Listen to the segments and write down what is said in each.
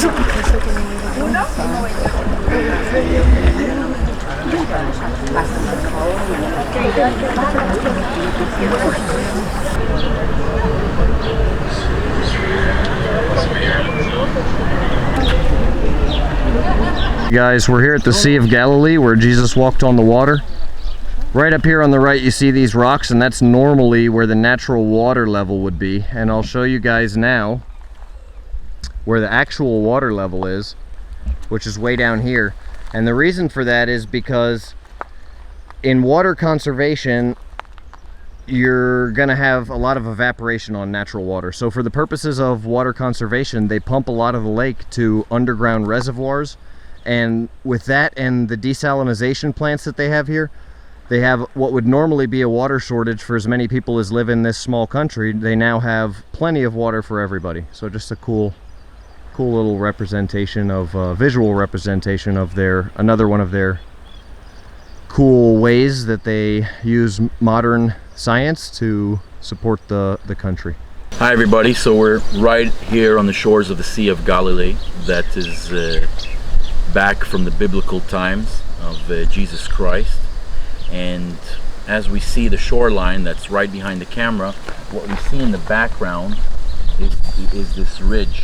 Guys, we're here at the Sea of Galilee where Jesus walked on the water. Right up here on the right you see these rocks, and that's normally where the natural water level would be, and I'll show you guys now where the actual water level is, which is way down here. And the reason for that is because in water conservation you're gonna have a lot of evaporation on natural water. So for the purposes of water conservation, they pump a lot of the lake to underground reservoirs, and with that and the desalinization plants that they have here, they have what would normally be a water shortage for as many people as live in this small country. They now have plenty of water for everybody. So just a cool little representation of visual representation of another one of their cool ways that they use modern science to support the country. Hi everybody, so we're right here on the shores of the Sea of Galilee. That is back from the biblical times of Jesus Christ. And as we see the shoreline that's right behind the camera, what we see in the background is this ridge.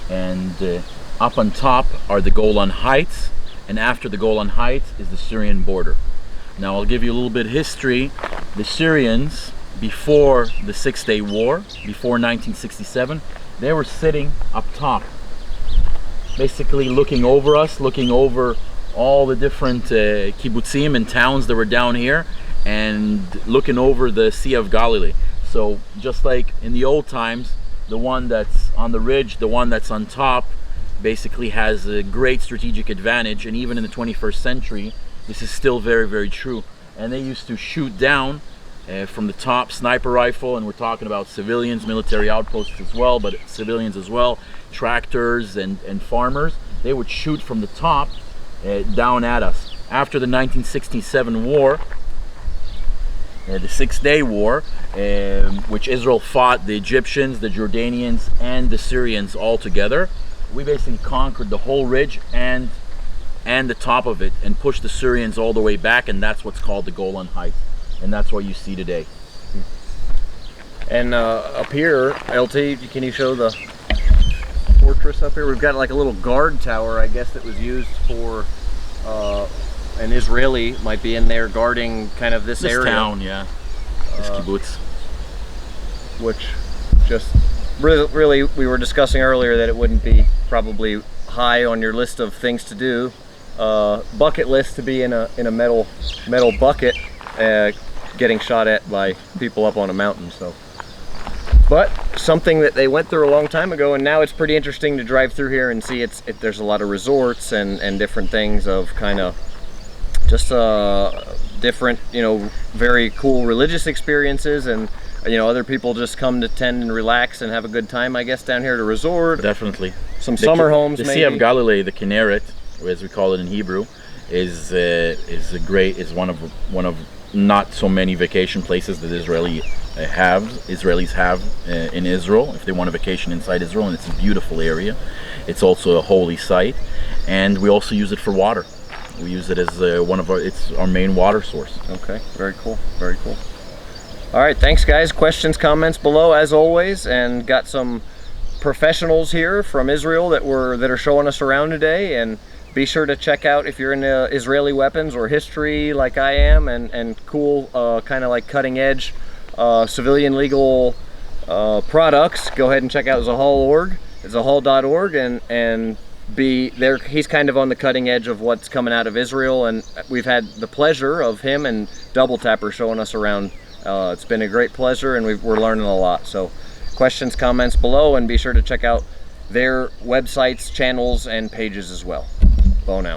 And up on top are the Golan Heights, and after the Golan Heights is the Syrian border. Now I'll give you a little bit of history. The Syrians, before the Six-Day War, before 1967, they were sitting up top, basically looking over us, looking over all the different kibbutzim and towns that were down here, and looking over the Sea of Galilee. So just like in the old times, the one that's on the ridge, the one that's on top, basically has a great strategic advantage. And even in the 21st century, this is still very, very true. And they used to shoot down from the top, sniper rifle, and we're talking about civilians, military outposts as well, but civilians as well, tractors and farmers. They would shoot from the top down at us. After the 1967 war, the Six-Day War, which Israel fought the Egyptians, the Jordanians, and the Syrians all together, we basically conquered the whole ridge and the top of it, and pushed the Syrians all the way back, and that's what's called the Golan Heights, and that's what you see today. And up here, LT, can you show the fortress up here? We've got like a little guard tower, I guess, that was used for an Israeli might be in there guarding kind of this area. Town, yeah. This kibbutz. Which just really, we were discussing earlier that it wouldn't be probably high on your list of things to do. Bucket list to be in a metal bucket getting shot at by people up on a mountain. So, but something that they went through a long time ago, and now it's pretty interesting to drive through here and see there's a lot of resorts and different things of kind of just different, very cool religious experiences, and other people just come to tend and relax and have a good time, I guess, down here at a resort. Definitely. Some summer homes, maybe. The Sea of Galilee, the Kinneret, as we call it in Hebrew, is one of not so many vacation places that Israelis have in Israel if they want a vacation inside Israel, and it's a beautiful area. It's also a holy site, and we also use it for water. We use it as it's our main water source. Okay, very cool, very cool. All right, thanks guys. Questions, comments below as always, and got some professionals here from Israel that are showing us around today. And be sure to check out, if you're into Israeli weapons or history like I am, and cool kind of like cutting edge civilian legal products, go ahead and check out Zahal.org. It's Zahal.org, and be there. He's kind of on the cutting edge of what's coming out of Israel, and we've had the pleasure of him and Double Tapper showing us around. It's been a great pleasure, and we're learning a lot. So questions, comments below, and be sure to check out their websites, channels, and pages as well. Bo now.